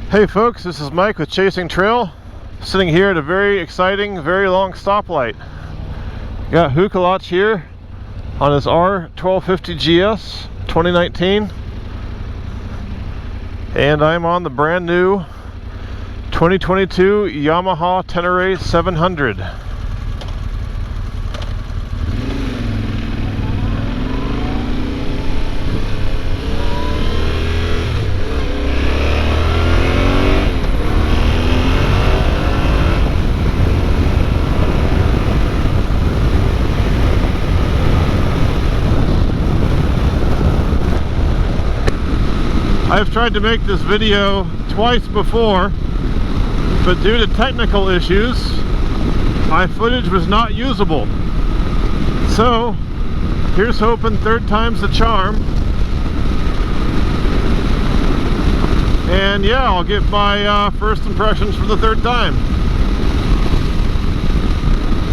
Hey folks, this is Mike with Chasing Trail, sitting here at a very exciting, very long stoplight. Got Hukalach here on his R1250 GS 2019, and I'm on the brand new 2022 Yamaha Tenere 700. I've tried to make this video twice before, but due to technical issues, my footage was not usable. So, here's hoping third time's the charm. And yeah, I'll get my first impressions for the third time.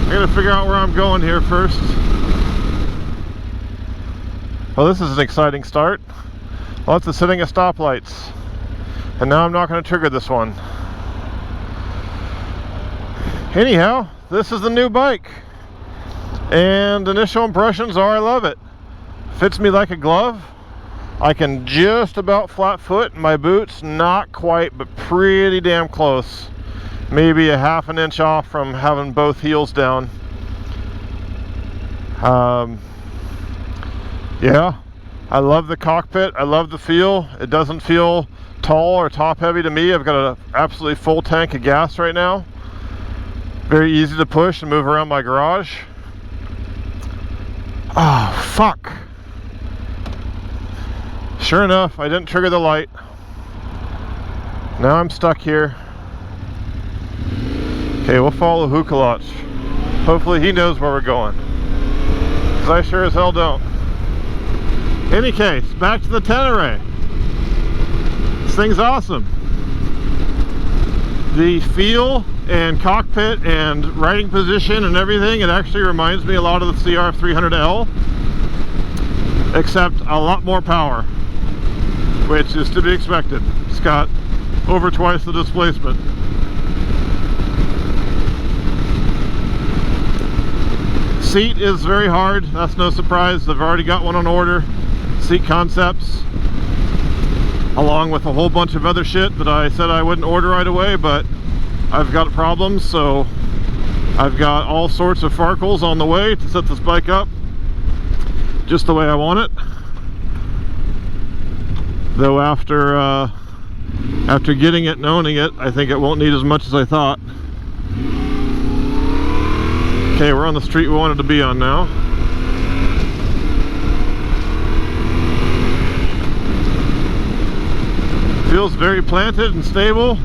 I gotta figure out where I'm going here first. Well, this is an exciting start. Lots of sitting at stoplights, and now I'm not going to trigger this one. Anyhow, this is the new bike, and initial impressions are I love it. Fits me like a glove. I can just about flat foot in my boots, not quite, but pretty damn close. Maybe a half an inch off from having both heels down. Yeah. I love the cockpit. I love the feel. It doesn't feel tall or top heavy to me. I've got an absolutely full tank of gas right now. Very easy to push and move around my garage. Oh, fuck. Sure enough, I didn't trigger the light. Now I'm stuck here. Okay, we'll follow Hukalach. Hopefully he knows where we're going, because I sure as hell don't. Any case, back to the Tenere. This thing's awesome. The feel and cockpit and riding position and everything, it actually reminds me a lot of the CR300L, except a lot more power, which is to be expected. It's got over twice the displacement. Seat is very hard, that's no surprise. I've already got one on order. Seat concepts, along with a whole bunch of other shit that I said I wouldn't order right away, but I've got problems, so I've got all sorts of farkles on the way to set this bike up just the way I want it. Though after getting it and owning it, I think it won't need as much as I thought. Okay, we're on the street we wanted to be on now. Feels very planted and stable.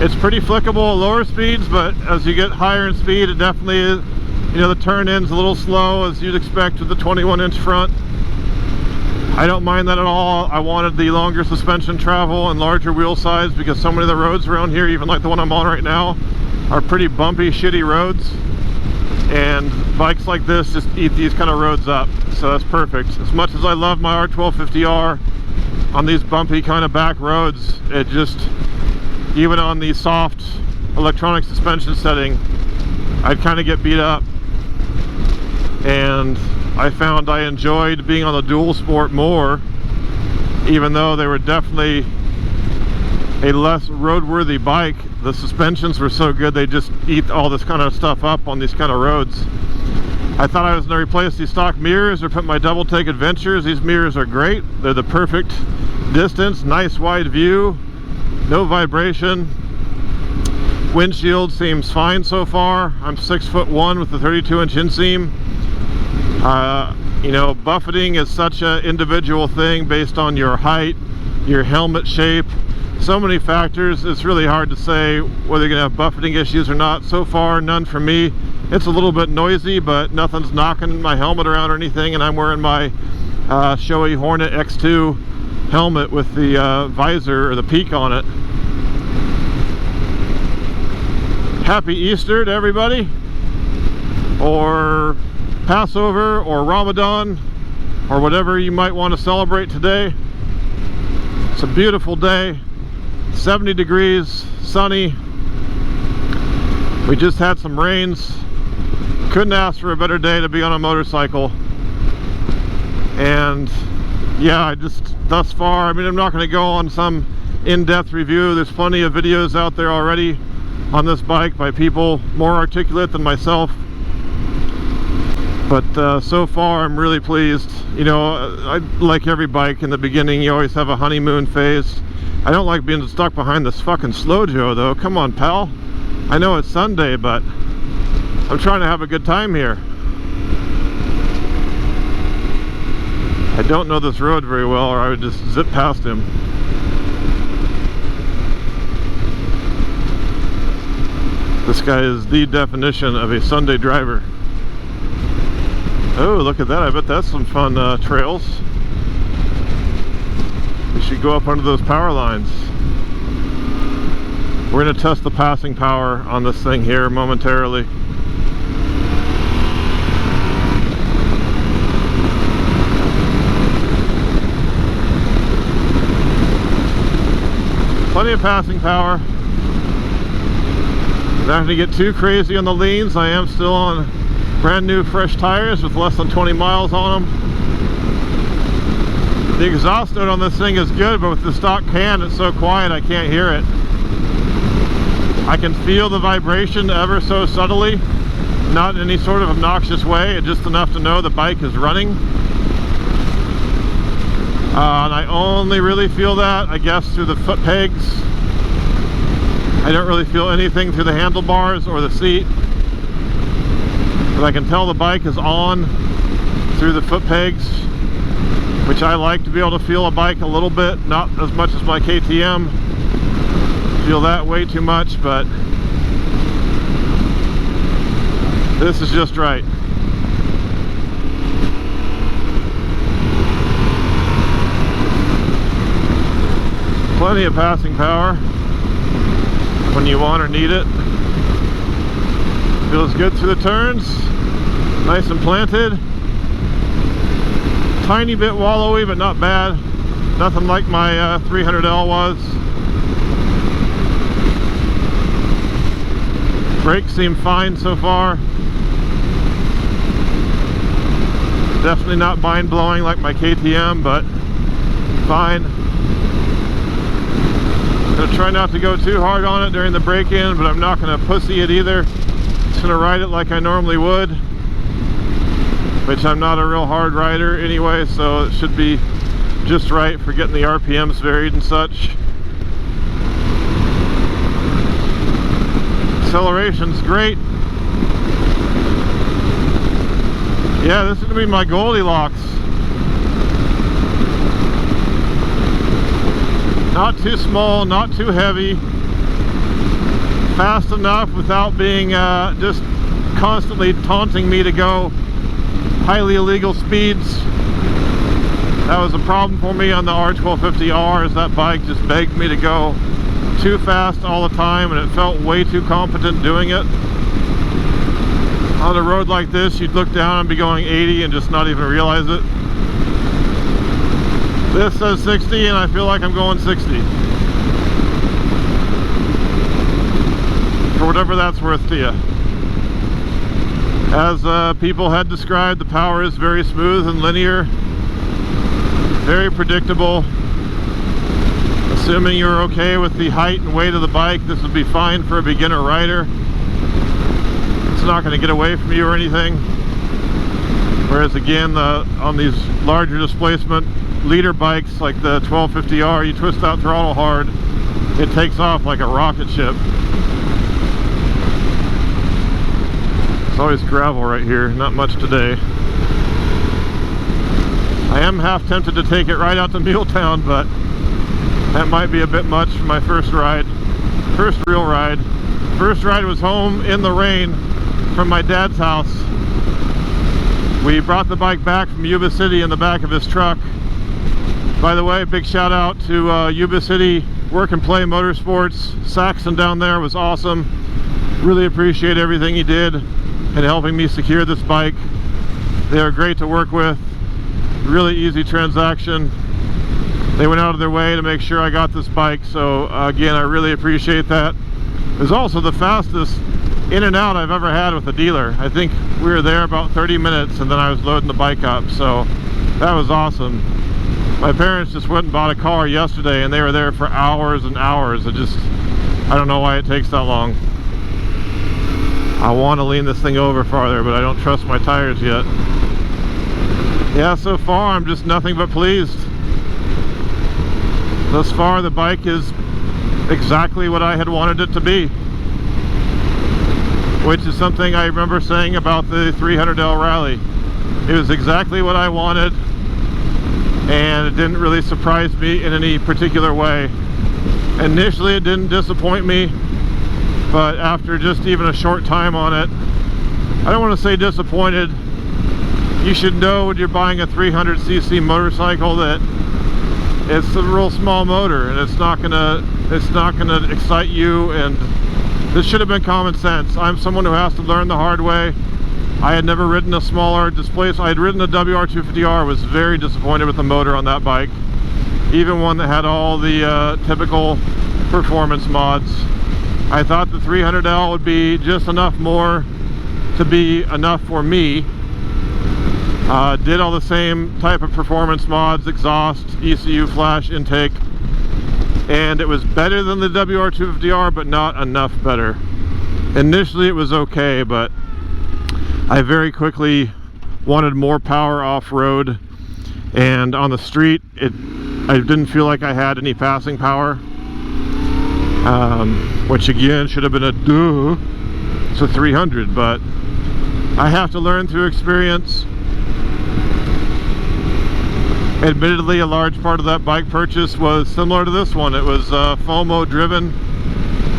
It's pretty flickable at lower speeds, but as you get higher in speed, it definitely is, you know, the turn in's a little slow, as you'd expect with the 21-inch front. I don't mind that at all. I wanted the longer suspension travel and larger wheel size, because so many of the roads around here, even like the one I'm on right now, are pretty bumpy, shitty roads, and bikes like this just eat these kind of roads up, so that's perfect. As much as I love my R1250R, on these bumpy kind of back roads, it just, even on the soft electronic suspension setting, I'd kind of get beat up. And I found I enjoyed being on the dual sport more, even though they were definitely a less roadworthy bike. The suspensions were so good, they just eat all this kind of stuff up on these kind of roads. I thought I was going to replace these stock mirrors or put my double take Adventures. These mirrors are great. They're the perfect distance, nice wide view, no vibration. Windshield seems fine so far. I'm 6'1" with the 32-inch inseam. You know, buffeting is such an individual thing based on your height, your helmet shape, so many factors. It's really hard to say whether you're going to have buffeting issues or not. So far, none for me. It's a little bit noisy, but nothing's knocking my helmet around or anything, and I'm wearing my Shoei Hornet X2 helmet with the visor or the peak on it. Happy Easter to everybody, or Passover, or Ramadan, or whatever you might want to celebrate today. It's a beautiful day. 70 degrees, sunny. We just had some rains. Couldn't ask for a better day to be on a motorcycle. And yeah, I just, thus far, I mean, I'm not going to go on some in-depth review. There's plenty of videos out there already on this bike by people more articulate than myself. But so far, I'm really pleased. You know, like every bike, in the beginning, you always have a honeymoon phase. I don't like being stuck behind this fucking Slow-Jo, though. Come on, pal. I know it's Sunday, but I'm trying to have a good time here. I don't know this road very well, or I would just zip past him. This guy is the definition of a Sunday driver. Oh, look at that. I bet that's some fun trails. We should go up under those power lines. We're going to test the passing power on this thing here momentarily. Plenty of passing power. Not going to get too crazy on the leans. I am still on brand new fresh tires with less than 20 miles on them. The exhaust note on this thing is good, but with the stock can, it's so quiet I can't hear it. I can feel the vibration ever so subtly, not in any sort of obnoxious way, just enough to know the bike is running. And I only really feel that, I guess, through the foot pegs. I don't really feel anything through the handlebars or the seat. But I can tell the bike is on through the foot pegs, which I like to be able to feel a bike a little bit, not as much as my KTM. Feel that way too much, but this is just right. Plenty of passing power when you want or need it. Feels good through the turns, nice and planted. Tiny bit wallowy, but not bad. Nothing like my 300L was. Brakes seem fine so far. Definitely not mind-blowing like my KTM, but fine. Gonna try not to go too hard on it during the break-in, but I'm not gonna pussy it either. Just gonna ride it like I normally would, which I'm not a real hard rider anyway, so it should be just right for getting the RPMs varied and such. Acceleration's great. Yeah, this is gonna be my Goldilocks. Not too small, not too heavy. Fast enough without being just constantly taunting me to go highly illegal speeds. That was a problem for me on the R1250R, as that bike just begged me to go too fast all the time, and it felt way too competent doing it. On a road like this, you'd look down and be going 80 and just not even realize it. This says 60 and I feel like I'm going 60. For whatever that's worth to you. As people had described, the power is very smooth and linear. Very predictable. Assuming you're okay with the height and weight of the bike, this would be fine for a beginner rider. It's not going to get away from you or anything. Whereas again, on these larger displacement leader bikes like the 1250R, you twist that throttle hard, it takes off like a rocket ship. It's always gravel right here, not much today. I am half tempted to take it right out to Muletown, but that might be a bit much for my first ride. First real ride. First ride was home in the rain from my dad's house. We brought the bike back from Yuba City in the back of his truck. By the way, big shout out to Yuba City Work and Play Motorsports. Saxon down there was awesome. Really appreciate everything he did in helping me secure this bike. They are great to work with. Really easy transaction. They went out of their way to make sure I got this bike, so again, I really appreciate that. It was also the fastest in and out I've ever had with a dealer. I think we were there about 30 minutes and then I was loading the bike up, so that was awesome. My parents just went and bought a car yesterday and they were there for hours and hours. I don't know why it takes that long. I want to lean this thing over farther, but I don't trust my tires yet. Yeah, so far I'm just nothing but pleased. Thus far the bike is exactly what I had wanted it to be, which is something I remember saying about the 300L Rally. It was exactly what I wanted, and it didn't really surprise me in any particular way. Initially it didn't disappoint me, but after just even a short time on it, I don't want to say disappointed. You should know when you're buying a 300cc motorcycle that it's a real small motor and it's not gonna excite you, and this should have been common sense. I'm someone who has to learn the hard way. I had never ridden a smaller displacement. I had ridden a WR250R, was very disappointed with the motor on that bike, even one that had all the typical performance mods. I thought the 300L would be just enough more to be enough for me. Did all the same type of performance mods, exhaust, ECU, flash, intake, and it was better than the WR250R, but not enough better. Initially it was okay, but I very quickly wanted more power off-road, and on the street I didn't feel like I had any passing power, which again should have been a duh. It's a 300, but I have to learn through experience. Admittedly, a large part of that bike purchase was similar to this one. It was FOMO driven,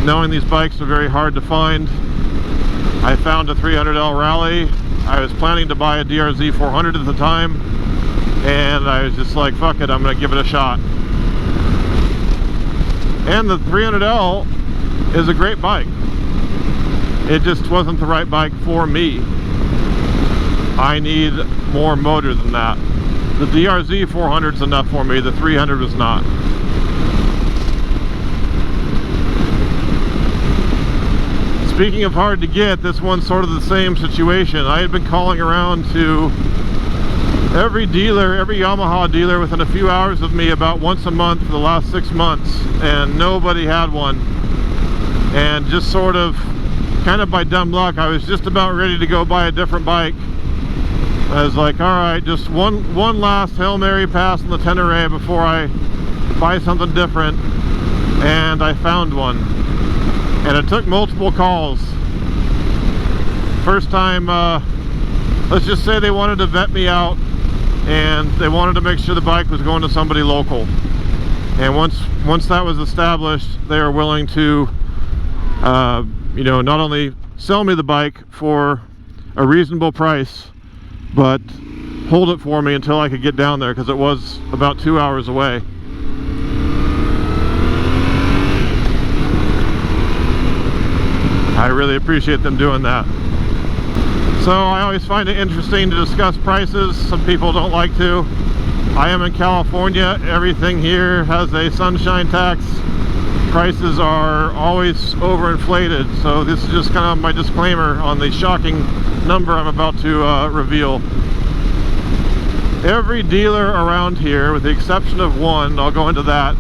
knowing these bikes are very hard to find. I found a 300L Rally. I was planning to buy a DRZ 400 at the time, and I was just like, fuck it, I'm gonna give it a shot. And the 300L is a great bike. It just wasn't the right bike for me. I need more motor than that. The DRZ 400 is enough for me, the 300 was not. Speaking of hard to get, this one's sort of the same situation. I had been calling around to every dealer, every Yamaha dealer within a few hours of me about once a month for the last 6 months, and nobody had one. And just sort of, kind of by dumb luck, I was just about ready to go buy a different bike. I was like, alright, just one last Hail Mary pass on the Tenere before I buy something different, and I found one. And it took multiple calls. First time, let's just say they wanted to vet me out, and they wanted to make sure the bike was going to somebody local. And once that was established, they were willing to, you know, not only sell me the bike for a reasonable price, but hold it for me until I could get down there, because it was about 2 hours away. I really appreciate them doing that. So I always find it interesting to discuss prices. Some people don't like to. I am in California. Everything here has a sunshine tax. Prices are always overinflated, so this is just kind of my disclaimer on the shocking number I'm about to reveal. Every dealer around here, with the exception of one, I'll go into that,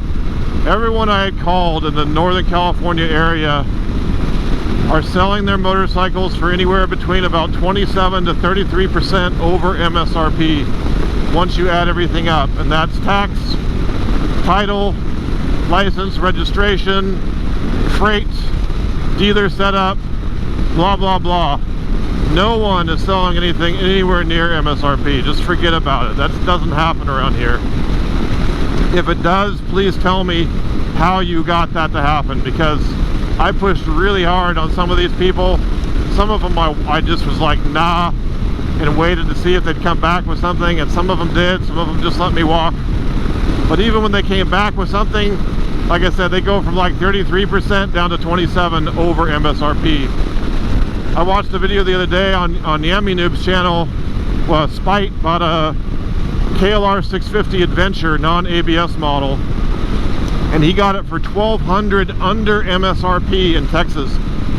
everyone I had called in the Northern California area are selling their motorcycles for anywhere between about 27 to 33% over MSRP once you add everything up, and that's tax, title, license, registration, freight, dealer setup, blah blah blah. No one is selling anything anywhere near MSRP. Just forget about it. That doesn't happen around here. If it does, please tell me how you got that to happen, because I pushed really hard on some of these people. Some of them I just was like, nah, and waited to see if they'd come back with something, and some of them did. Some of them just let me walk. But even when they came back with something, like I said, they go from like 33% down to 27 over MSRP. I watched a video the other day on Yami Noob's channel. Well, Spite bought a KLR 650 Adventure non-ABS model, and he got it for $1,200 under MSRP in Texas,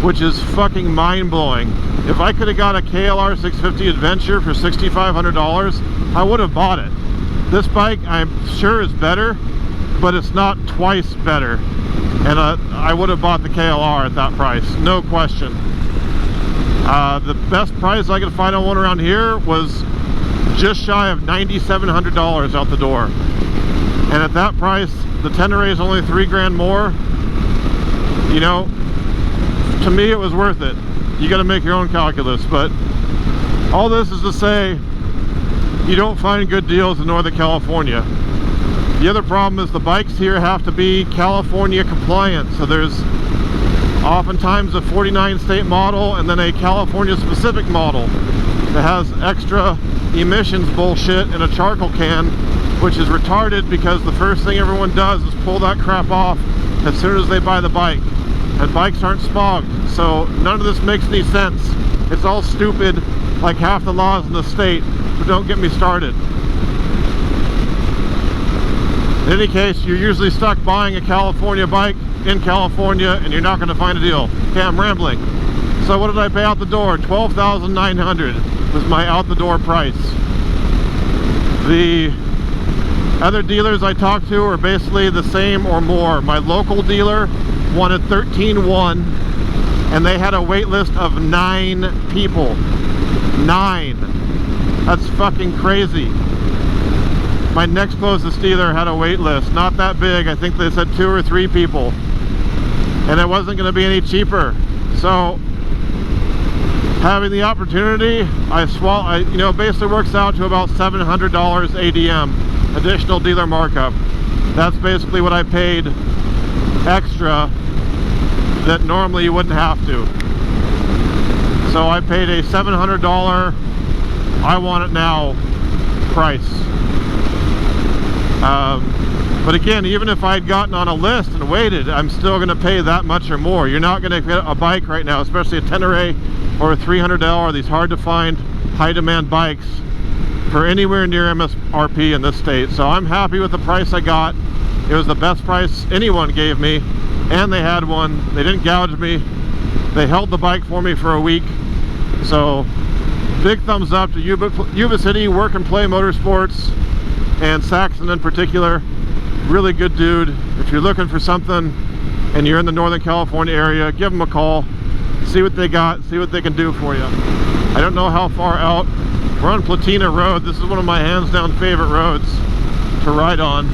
which is fucking mind-blowing. If I could have got a KLR 650 Adventure for $6,500, I would have bought it. This bike, I'm sure, is better, but it's not twice better. And I would have bought the KLR at that price, no question. The best price I could find on one around here was just shy of $9,700 out the door. And at that price, the Tenere is only $3 grand more. You know, to me it was worth it. You got to make your own calculus, but all this is to say, you don't find good deals in Northern California. The other problem is the bikes here have to be California compliant, so there's oftentimes a 49 state model and then a California specific model that has extra emissions bullshit in a charcoal can, which is retarded because the first thing everyone does is pull that crap off as soon as they buy the bike. And bikes aren't smogged, so none of this makes any sense. It's all stupid, like half the laws in the state, but don't get me started. In any case, you're usually stuck buying a California bike in California and you're not going to find a deal. Okay, I'm rambling. So what did I pay out the door? $12,900 was my out the door price. The other dealers I talked to are basically the same or more. My local dealer wanted $13,100 and they had a wait list of 9 people. 9. That's fucking crazy. My next closest dealer had a wait list, not that big. I think they said 2 or 3 people, and it wasn't going to be any cheaper. So having the opportunity, you know, basically works out to about $700 ADM, additional dealer markup. That's basically what I paid extra that normally you wouldn't have to. So I paid a $700 I want it now price. But again, even if I'd gotten on a list and waited, I'm still going to pay that much or more. You're not going to get a bike right now, especially a Tenere or a $300, these hard to find, high demand bikes for anywhere near MSRP in this state. So I'm happy with the price I got. It was the best price anyone gave me, and they had one. They didn't gouge me. They held the bike for me for a week. So big thumbs up to Yuba City Work and Play Motorsports, and Saxon in particular. Really good dude. If you're looking for something and you're in the Northern California area, give them a call, see what they got, see what they can do for you. I don't know how far out. We're on Platina Road. This is one of my hands down favorite roads to ride on.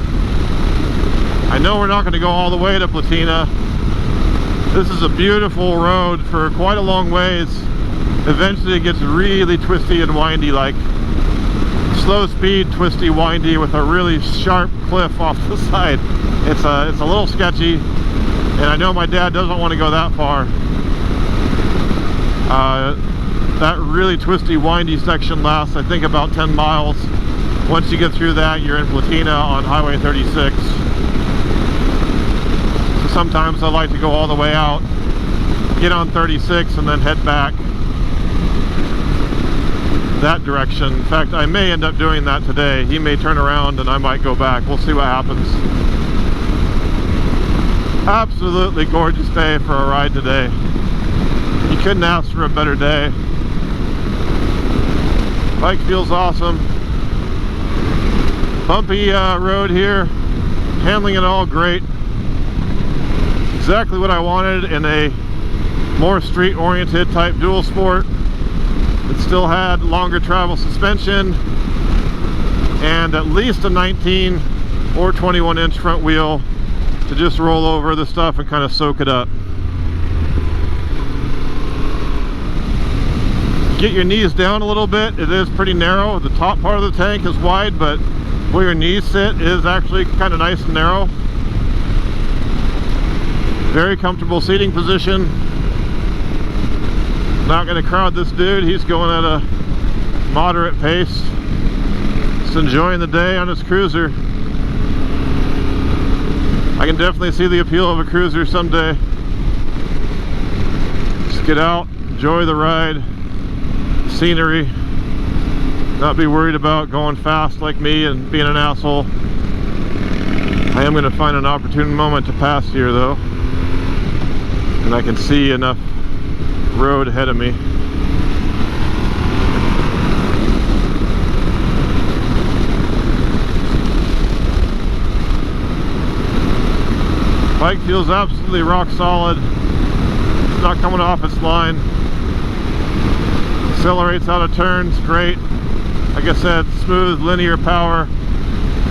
I know we're not going to go all the way to Platina. This is a beautiful road for quite a long ways. Eventually it gets really twisty and windy, like slow speed, twisty, windy, with a really sharp cliff off the side. It's a little sketchy, and I know my dad doesn't want to go that far. That really twisty, windy section lasts, I think, about 10 miles. Once you get through that, you're in Platina on Highway 36. So sometimes I like to go all the way out, get on 36, and then head back that direction. In fact, I may end up doing that today. He may turn around and I might go back. We'll see what happens. Absolutely gorgeous day for a ride today. You couldn't ask for a better day. Bike feels awesome. Bumpy road here. Handling it all great. Exactly what I wanted in a more street-oriented type dual sport. It still had longer travel suspension and at least a 19 or 21 inch front wheel to just roll over the stuff and kind of soak it up. Get your knees down a little bit. It is pretty narrow. The top part of the tank is wide, but where your knees sit is actually kind of nice and narrow. Very comfortable seating position. Not going to crowd this dude. He's going at a moderate pace. Just enjoying the day on his cruiser. I can definitely see the appeal of a cruiser someday. Just get out, enjoy the ride, scenery. not be worried about going fast like me and being an asshole. I am going to find an opportune moment to pass here though, and I can see enough road ahead of me. Bike feels absolutely rock solid. It's not coming off its line. Accelerates out of turns, great. Like I said, smooth, linear power.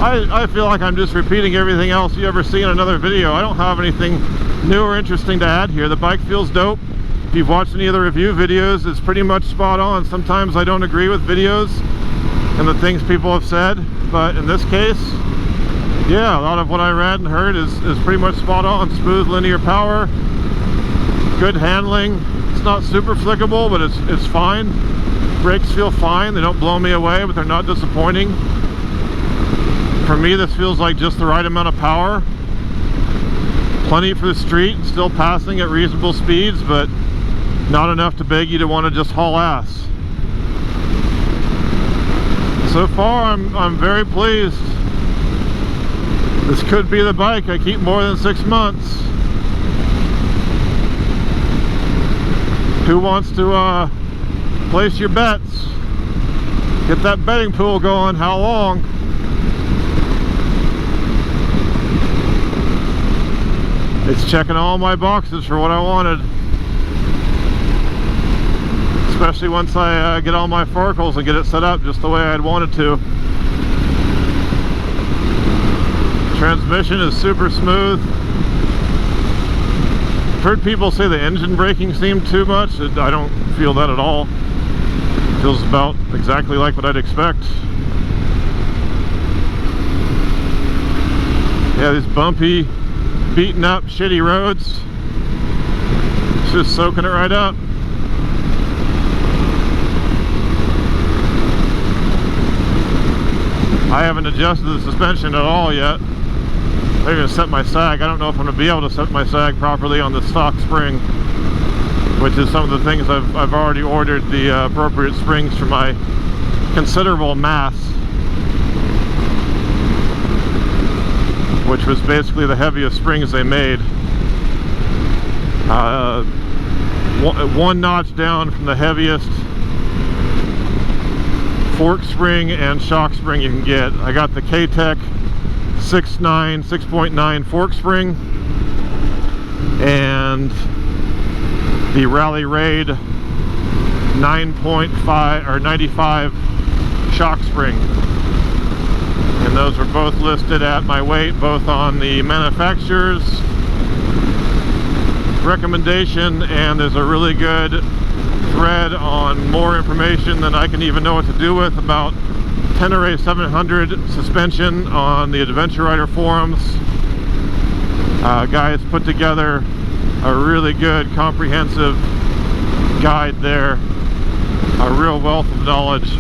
I feel like I'm just repeating everything else you ever see in another video. I don't have anything new or interesting to add here. The bike feels dope. If you've watched any of the review videos, it's pretty much spot on. Sometimes I don't agree with videos and the things people have said, but in this case, yeah, a lot of what I read and heard is pretty much spot on. Smooth, linear power, good handling. It's not super flickable, but it's fine. Brakes feel fine. They don't blow me away, but they're not disappointing. For me, this feels like just the right amount of power. Plenty for the street, still passing at reasonable speeds, but not enough to beg you to want to just haul ass. So far, I'm very pleased. This could be the bike I keep more than 6 months. Who wants to place your bets? Get that betting pool going. How long? It's checking all my boxes for what I wanted. Especially once I get all my forkels and get it set up just the way I'd wanted to. Transmission is super smooth. I've heard people say the engine braking seemed too much. I don't feel that at all. It feels about exactly like what I'd expect. Yeah, these bumpy, beaten up, shitty roads. It's just soaking it right up. I haven't adjusted the suspension at all yet. I even set my sag. I don't know if I'm going to be able to set my sag properly on the stock spring, which is some of the things I've already ordered the appropriate springs for my considerable mass, which was basically the heaviest springs they made. One notch down from the heaviest fork spring and shock spring you can get. I got the K-Tech 6.9 fork spring and the Rally Raid 9.5 or 95 shock spring, and those were both listed at my weight, both on the manufacturer's recommendation, and there's a really good thread on more information than I can even know what to do with about Tenere 700 suspension on the Adventure Rider forums. Guys put together a really good comprehensive guide there, a real wealth of knowledge.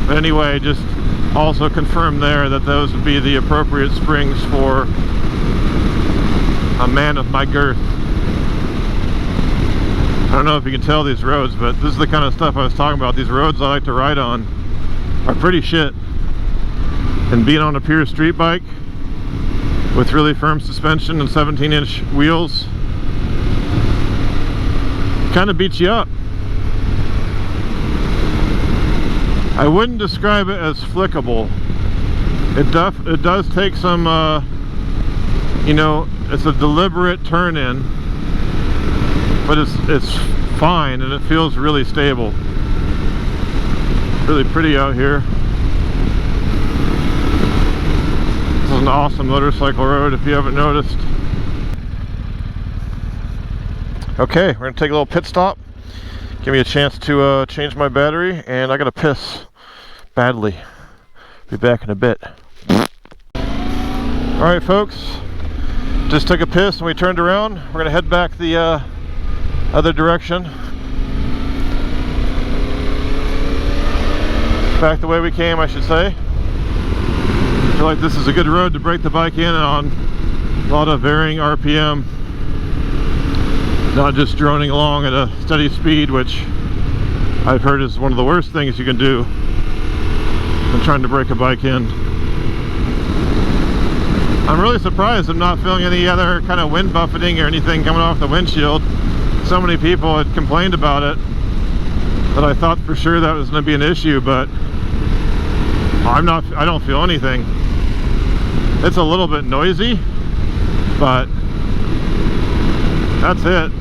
But anyway, just also confirm there that those would be the appropriate springs for a man of my girth. I don't know if you can tell these roads, but this is the kind of stuff I was talking about. These roads I like to ride on are pretty shit. And being on a pure street bike with really firm suspension and 17-inch wheels kind of beats you up. I wouldn't describe it as flickable. It does take some, you know, it's a deliberate turn in, but it's fine and it feels really stable. Really pretty out here. This is an awesome motorcycle road if you haven't noticed. Okay, we're gonna take a little pit stop. Give me a chance to change my battery, and I gotta piss badly. Be back in a bit. Alright folks, just took a piss and we turned around. We're gonna head back the other direction. Back the way we came, I should say. I feel like this is a good road to break the bike in on. A lot of varying RPM. Not just droning along at a steady speed, which I've heard is one of the worst things you can do. I'm trying to break a bike in. I'm really surprised I'm not feeling any other kind of wind buffeting or anything coming off the windshield. So many people had complained about it that I thought for sure that was going to be an issue, but I don't feel anything. It's a little bit noisy, but that's it.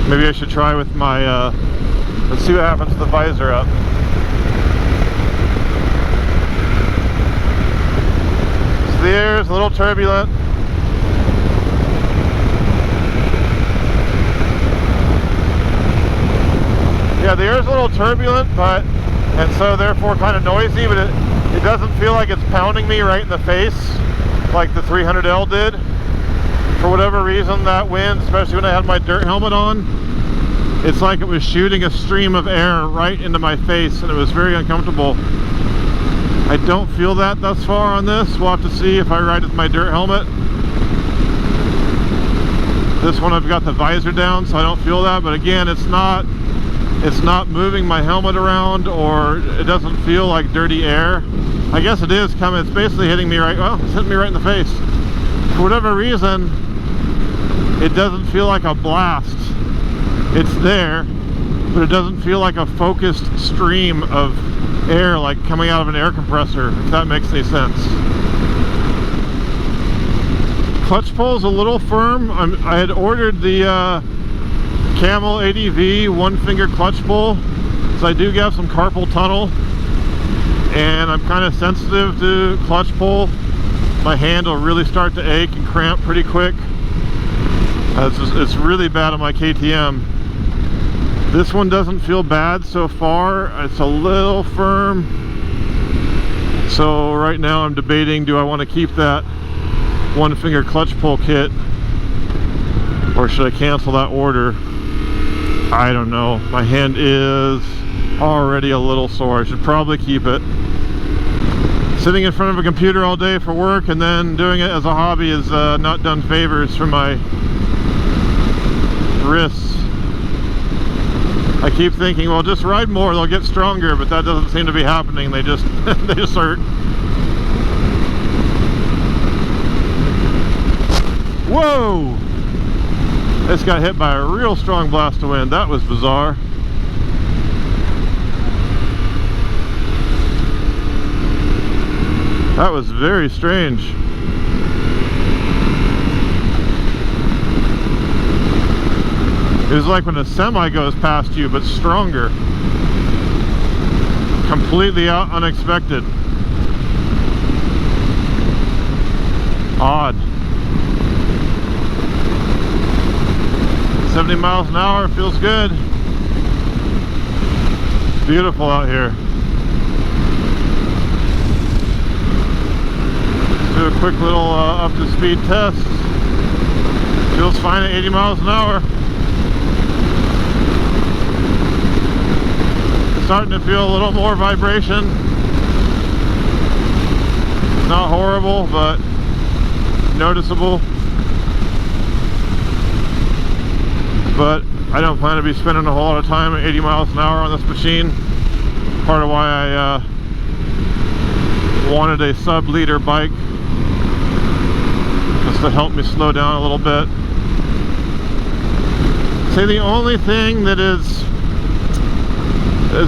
Maybe I should try with my, let's see what happens with the visor up. So the air is a little turbulent. Yeah, the air is a little turbulent, and so therefore kind of noisy, but it doesn't feel like it's pounding me right in the face like the 300L did. For whatever reason, that wind, especially when I had my dirt helmet on, it's like it was shooting a stream of air right into my face, and it was very uncomfortable. I don't feel that thus far on this. We'll have to see if I ride with my dirt helmet. This one I've got the visor down, so I don't feel that, but again, it's not moving my helmet around, or it doesn't feel like dirty air. I guess it is coming, it's basically hitting me right, well, it's hitting me right in the face. For whatever reason, it doesn't feel like a blast. It's there, but it doesn't feel like a focused stream of air like coming out of an air compressor, if that makes any sense. Clutch pull is a little firm. I had ordered the Camel ADV one finger clutch pull, so I do have some carpal tunnel, and I'm kind of sensitive to clutch pull. My hand will really start to ache and cramp pretty quick. It's really bad on my KTM. This one doesn't feel bad so far. It's a little firm. So right now I'm debating, do I want to keep that one finger clutch pull kit, or should I cancel that order? I don't know. My hand is already a little sore. I should probably keep it. Sitting in front of a computer all day for work and then doing it as a hobby is not done favors for my wrists. I keep thinking, well, just ride more, they'll get stronger, but that doesn't seem to be happening. They just they just hurt. Whoa! This got hit by a real strong blast of wind. That was bizarre. That was very strange. It was like when a semi goes past you, but stronger. Completely unexpected. Odd. 70 miles an hour, feels good. Beautiful out here. Let's do a quick little up to speed test. Feels fine at 80 miles an hour. Starting to feel a little more vibration. Not horrible, but noticeable. But I don't plan to be spending a whole lot of time at 80 miles an hour on this machine. Part of why I wanted a sub-liter bike, just to help me slow down a little bit. Say the only thing that is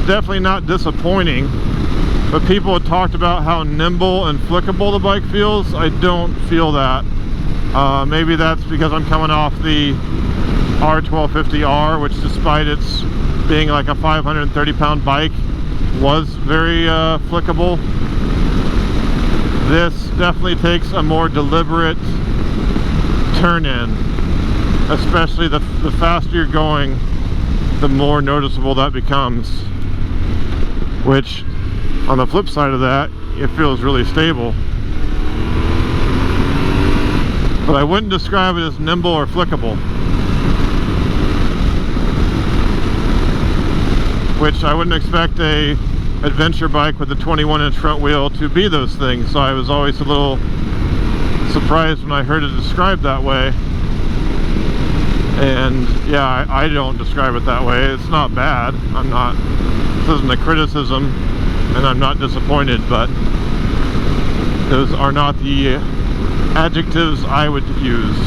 definitely not disappointing, but people have talked about how nimble and flickable the bike feels. I don't feel that. Maybe that's because I'm coming off the R1250R, which despite its being like a 530 pound bike, was very flickable. This definitely takes a more deliberate turn in, especially the faster you're going, the more noticeable that becomes, which on the flip side of that, it feels really stable. But I wouldn't describe it as nimble or flickable, which I wouldn't expect a adventure bike with a 21-inch front wheel to be those things. So I was always a little surprised when I heard it described that way. And yeah, I don't describe it that way. It's not bad. I'm not isn't a criticism, and I'm not disappointed, but those are not the adjectives I would use.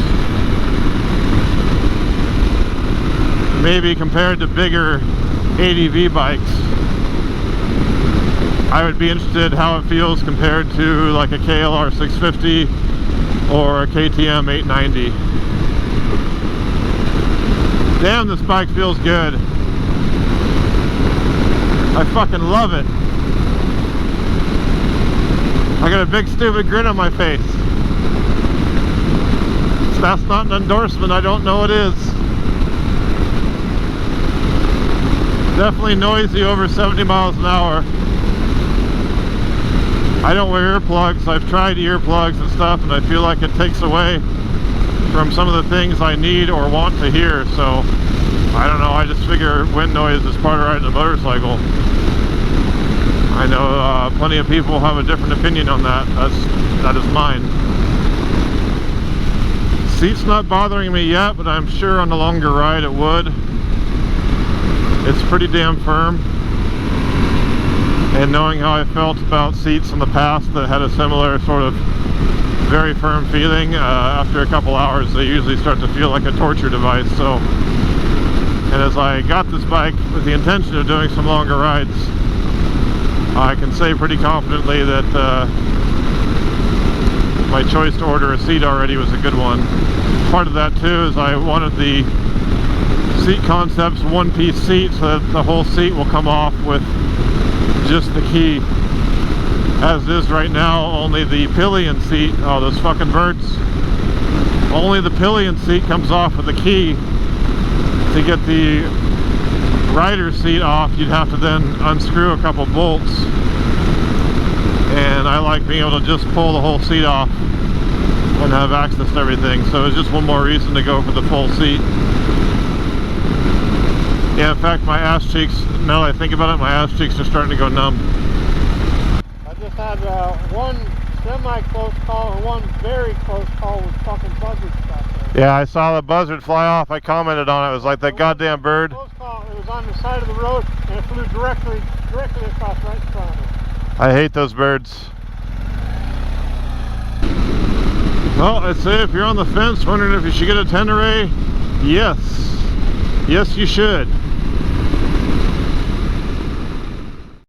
Maybe compared to bigger ADV bikes, I would be interested how it feels compared to like a KLR 650 or a KTM 890. Damn, this bike feels good. I fucking love it. I got a big stupid grin on my face. If that's not an endorsement, I don't know what is. Definitely noisy over 70 miles an hour. I don't wear earplugs. I've tried earplugs and stuff, and I feel like it takes away from some of the things I need or want to hear. So I don't know, I just figure wind noise is part of riding a motorcycle. I know plenty of people have a different opinion on that. That is mine. Seat's not bothering me yet, but I'm sure on a longer ride it would. It's pretty damn firm. And knowing how I felt about seats in the past that had a similar sort of very firm feeling, after a couple hours they usually start to feel like a torture device. So, and as I got this bike with the intention of doing some longer rides, I can say pretty confidently that my choice to order a seat already was a good one. Part of that too is I wanted the Seat Concepts one-piece seat so that the whole seat will come off with just the key. As it is right now, only the pillion seat, oh those fucking birds, only the pillion seat comes off with the key. To get the rider's seat off, you'd have to then unscrew a couple bolts, and I like being able to just pull the whole seat off and have access to everything. So it's just one more reason to go for the full seat. Yeah, in fact, my ass cheeks, now that I think about it, my ass cheeks are starting to go numb. I just had one semi-close call and one very close call with fucking buzzard stuff there. Yeah, I saw the buzzard fly off. I commented on it. It was like that goddamn bird. Close call. It was on the side of the road and it flew directly across right in front of me. I hate those birds. Well, I'd say if you're on the fence wondering if you should get a Tenere, yes. Yes, you should.